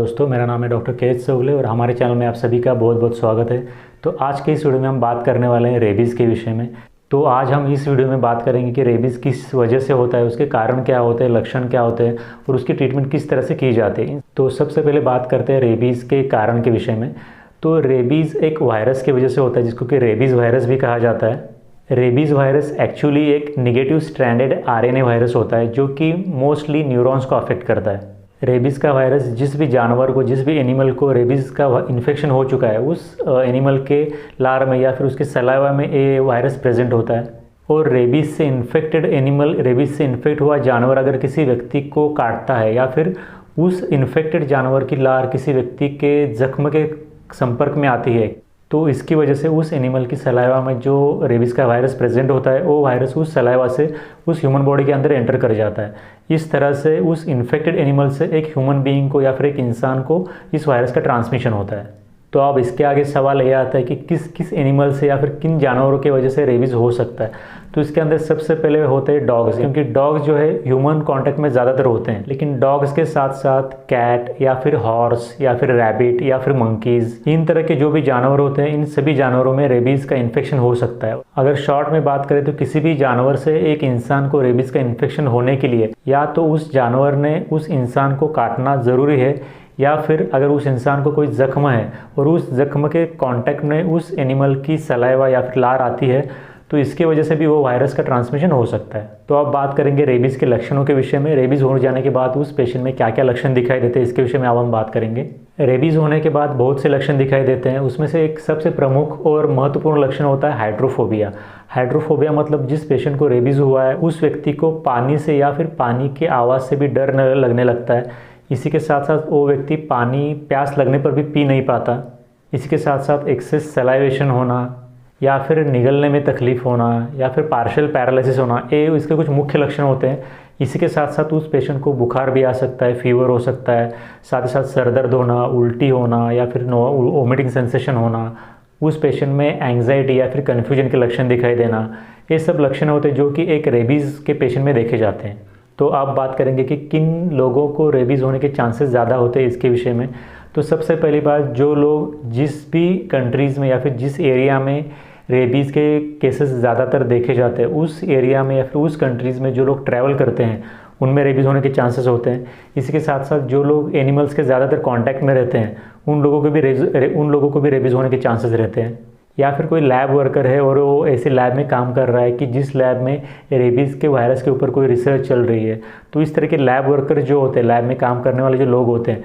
दोस्तों, मेरा नाम है डॉक्टर के एच सोगले और हमारे चैनल में आप सभी का बहुत बहुत स्वागत है। तो आज के इस वीडियो में हम बात करने वाले हैं रेबीज़ के विषय में। तो आज हम इस वीडियो में बात करेंगे कि रेबीज़ किस वजह से होता है, उसके कारण क्या होते हैं, लक्षण क्या होते हैं और उसकी ट्रीटमेंट किस तरह से की जाती है। तो सबसे पहले बात करते हैं रेबीज़ के कारण के विषय में। तो रेबीज़ एक वायरस की वजह से होता है जिसको कि रेबीज़ वायरस भी कहा जाता है। रेबीज़ वायरस एक्चुअली एक नेगेटिव स्ट्रैंडेड आरएनए वायरस होता है जो कि मोस्टली न्यूरॉन्स को अफेक्ट करता है। रेबीज़ का वायरस जिस भी जानवर को, जिस भी एनिमल को रेबीज़ का इन्फेक्शन हो चुका है, उस एनिमल के लार में या फिर उसके सलाइवा में ये वायरस प्रेजेंट होता है। और रेबीज़ से इन्फेक्टेड एनिमल, रेबीज़ से इन्फेक्ट हुआ जानवर अगर किसी व्यक्ति को काटता है या फिर उस इन्फेक्टेड जानवर की लार किसी व्यक्ति के जख्म के संपर्क में आती है, तो इसकी वजह से उस एनिमल की सलाइवा में जो रेबीज़ का वायरस प्रेजेंट होता है, वो वायरस उस सलाइवा से उस ह्यूमन बॉडी के अंदर एंटर कर जाता है। इस तरह से उस इन्फेक्टेड एनिमल से एक ह्यूमन बीइंग को या फिर एक इंसान को इस वायरस का ट्रांसमिशन होता है। तो अब इसके आगे सवाल ये आता है कि किस किस एनिमल से या फिर किन जानवरों की वजह से रेबीज़ हो सकता है। तो इसके अंदर सबसे पहले होते हैं डॉग्स, क्योंकि डॉग्स जो है ह्यूमन कांटेक्ट में ज़्यादातर होते हैं। लेकिन डॉग्स के साथ साथ कैट या फिर हॉर्स या फिर रैबिट या फिर मंकीज़, इन तरह के जो भी जानवर होते हैं, इन सभी जानवरों में रेबीज़ का इन्फेक्शन हो सकता है। अगर शॉर्ट में बात करें तो किसी भी जानवर से एक इंसान को रेबीज़ का इन्फेक्शन होने के लिए या तो उस जानवर ने उस इंसान को काटना ज़रूरी है, या फिर अगर उस इंसान को कोई जख्म है और उस जख्म के कांटेक्ट में उस एनिमल की सलाइवा या फिर लार आती है, तो इसके वजह से भी वो वायरस का ट्रांसमिशन हो सकता है। तो अब बात करेंगे रेबीज़ के लक्षणों के विषय में। रेबीज़ हो जाने के बाद उस पेशेंट में क्या क्या लक्षण दिखाई देते हैं, इसके विषय में अब हम बात करेंगे। रेबीज़ होने के बाद बहुत से लक्षण दिखाई देते हैं। उसमें से एक सबसे प्रमुख और महत्वपूर्ण लक्षण होता है हाइड्रोफोबिया। हाइड्रोफोबिया मतलब जिस पेशेंट को रेबीज़ हुआ है उस व्यक्ति को पानी से या फिर पानी की आवाज़ से भी डर लगने लगता है। इसी के साथ साथ वो व्यक्ति पानी प्यास लगने पर भी पी नहीं पाता। इसी के साथ साथ एक्सेस सलाइवेशन होना या फिर निगलने में तकलीफ़ होना या फिर पार्शियल पैरालिसिस होना, ये इसके कुछ मुख्य लक्षण होते हैं। इसी के साथ साथ उस पेशेंट को बुखार भी आ सकता है, फीवर हो सकता है, साथ ही साथ सर दर्द होना, उल्टी होना या फिर वोमिटिंग सेंसेशन होना, उस पेशेंट में एंग्जाइटी या फिर कन्फ्यूजन के लक्षण दिखाई देना, ये सब लक्षण होते हैं जो कि एक रेबीज़ के पेशेंट में देखे जाते हैं। तो आप बात करेंगे कि किन लोगों को रेबीज़ होने के चांसेस ज़्यादा होते हैं इसके विषय में। तो सबसे पहली बात, जो लोग जिस भी कंट्रीज़ में या फिर जिस एरिया में रेबीज़ के केसेस ज़्यादातर देखे जाते हैं, उस एरिया में या फिर उस कंट्रीज़ में जो लोग ट्रैवल करते हैं उनमें रेबीज़ होने के चांसेस होते हैं। इसी के साथ साथ जो लोग एनिमल्स के ज़्यादातर कांटेक्ट में रहते हैं उन लोगों को भी रेबीज़ होने के चांसेस रहते हैं। या फिर कोई लैब वर्कर है और वो ऐसे लैब में काम कर रहा है कि जिस लैब में रेबीज़ के वायरस के ऊपर कोई रिसर्च चल रही है, तो इस तरह के लैब वर्कर जो होते हैं, लैब में काम करने वाले जो लोग होते हैं,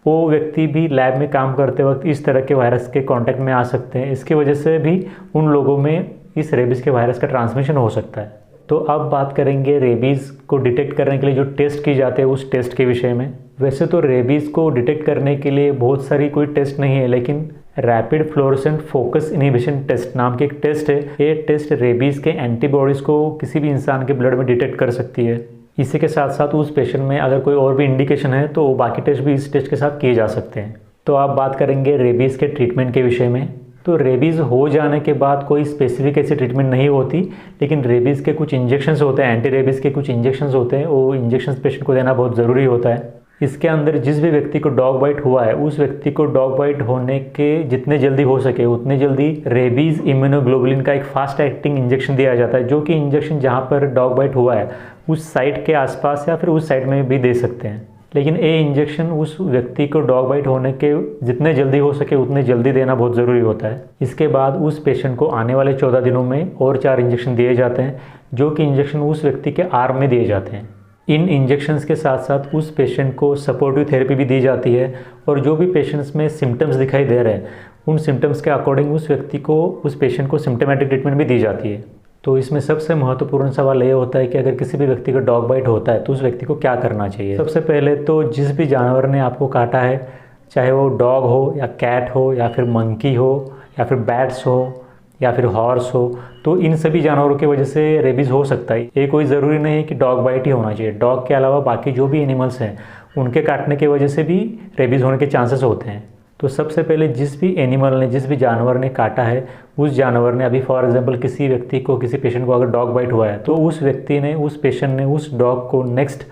वो व्यक्ति भी लैब में काम करते वक्त इस तरह के वायरस के कांटेक्ट में आ सकते हैं। इसकी वजह से भी उन लोगों में इस रेबीज़ के वायरस का ट्रांसमिशन हो सकता है। तो अब बात करेंगे रेबीज़ को डिटेक्ट करने के लिए जो टेस्ट की जाते हैं उस टेस्ट के विषय में। वैसे तो रेबीज़ को डिटेक्ट करने के लिए बहुत सारी कोई टेस्ट नहीं है, लेकिन rapid fluorescent focus inhibition test नाम की एक टेस्ट है। ये टेस्ट रेबीज़ के एंटीबॉडीज़ को किसी भी इंसान के ब्लड में डिटेक्ट कर सकती है। इसी के साथ साथ उस पेशेंट में अगर कोई और भी इंडिकेशन है तो बाकी टेस्ट भी इस टेस्ट के साथ किए जा सकते हैं। तो आप बात करेंगे रेबीज़ के ट्रीटमेंट के विषय में। तो रेबीज़ हो जाने के बाद कोई स्पेसिफिक ऐसी ट्रीटमेंट नहीं होती, लेकिन रेबीज़ के कुछ इंजेक्शंस होते हैं, एंटी रेबीज़ के कुछ इंजेक्शंस होते हैं, वो इंजेक्शंस पेशेंट को देना बहुत ज़रूरी होता है। इसके अंदर जिस भी व्यक्ति को डॉग बाइट हुआ है उस व्यक्ति को डॉग बाइट होने के जितने जल्दी हो सके उतने जल्दी रेबीज़ इम्यूनोग्लोबुलिन का एक फास्ट एक्टिंग इंजेक्शन दिया जाता है, जो कि इंजेक्शन जहाँ पर डॉग बाइट हुआ है उस साइट के आसपास या फिर उस साइट में भी दे सकते हैं। लेकिन ये इंजेक्शन उस व्यक्ति को डॉग बाइट होने के जितने जल्दी हो सके उतने जल्दी देना बहुत ज़रूरी होता है। इसके बाद उस पेशेंट को आने वाले 14 दिनों में और 4 इंजेक्शन दिए जाते हैं, जो कि इंजेक्शन उस व्यक्ति के आर्म में दिए जाते हैं। इन इंजेक्शंस के साथ साथ उस पेशेंट को सपोर्टिव थेरेपी भी दी जाती है, और जो भी पेशेंट्स में सिम्टम्स दिखाई दे रहे हैं उन सिम्टम्स के अकॉर्डिंग उस व्यक्ति को, उस पेशेंट को सिम्टोमेटिक ट्रीटमेंट भी दी जाती है। तो इसमें सबसे महत्वपूर्ण सवाल ये होता है कि अगर किसी भी व्यक्ति को डॉग बाइट होता है तो उस व्यक्ति को क्या करना चाहिए। सबसे पहले तो जिस भी जानवर ने आपको काटा है, चाहे वो डॉग हो या कैट हो या फिर मंकी हो या फिर बैट्स हो या फिर हॉर्स हो, तो इन सभी जानवरों की वजह से रेबीज़ हो सकता है। ये कोई ज़रूरी नहीं है कि डॉग बाइट ही होना चाहिए। डॉग के अलावा बाकी जो भी एनिमल्स हैं उनके काटने की वजह से भी रेबीज़ होने के चांसेस होते हैं। तो सबसे पहले जिस भी एनिमल ने, जिस भी जानवर ने काटा है, उस जानवर ने, अभी फॉर एग्जांपल किसी व्यक्ति को, किसी पेशेंट को अगर डॉग बाइट हुआ है तो उस व्यक्ति ने, उस पेशेंट ने उस डॉग को नेक्स्ट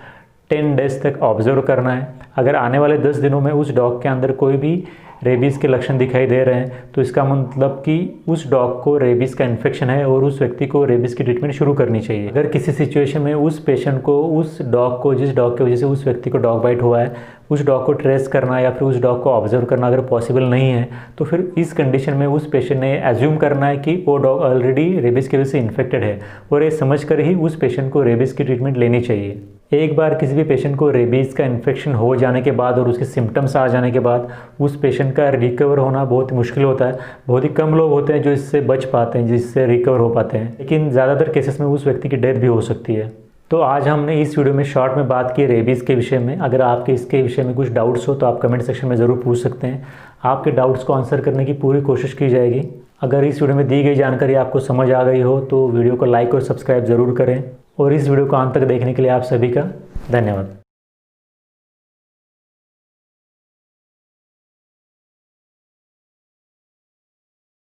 10 डेज तक ऑब्जर्व करना है। अगर आने वाले 10 दिनों में उस डॉग के अंदर कोई भी रेबीज़ के लक्षण दिखाई दे रहे हैं तो इसका मतलब कि उस डॉग को रेबीज़ का इन्फेक्शन है और उस व्यक्ति को रेबीज़ की ट्रीटमेंट शुरू करनी चाहिए। अगर किसी सिचुएशन में उस पेशेंट को, उस डॉग को, जिस डॉग की वजह से उस व्यक्ति को डॉग बाइट हुआ है, उस डॉग को ट्रेस करना या फिर उस डॉग को ऑब्जर्व करना अगर पॉसिबल नहीं है तो फिर इस कंडीशन में उस पेशेंट ने एज्यूम करना है कि वो डॉग ऑलरेडी रेबीज़ की वजह से इन्फेक्टेड है और ये समझ कर ही उस पेशेंट को रेबीज़ की ट्रीटमेंट लेनी चाहिए। एक बार किसी भी पेशेंट को रेबीज़ का इन्फेक्शन हो जाने के बाद और उसके सिम्टम्स आ जाने के बाद उस पेशेंट का रिकवर होना बहुत मुश्किल होता है। बहुत ही कम लोग होते हैं जो इससे बच पाते हैं, जिससे रिकवर हो पाते हैं, लेकिन ज़्यादातर केसेस में उस व्यक्ति की डेथ भी हो सकती है। तो आज हमने इस वीडियो में शॉर्ट में बात की रेबीज़ के विषय में। अगर आपके इसके विषय में कुछ डाउट्स हो तो आप कमेंट सेक्शन में ज़रूर पूछ सकते हैं। आपके डाउट्स को आंसर करने की पूरी कोशिश की जाएगी। अगर इस वीडियो में दी गई जानकारी आपको समझ आ गई हो तो वीडियो को लाइक और सब्सक्राइब ज़रूर करें और इस वीडियो को अंत तक देखने के लिए आप सभी का धन्यवाद।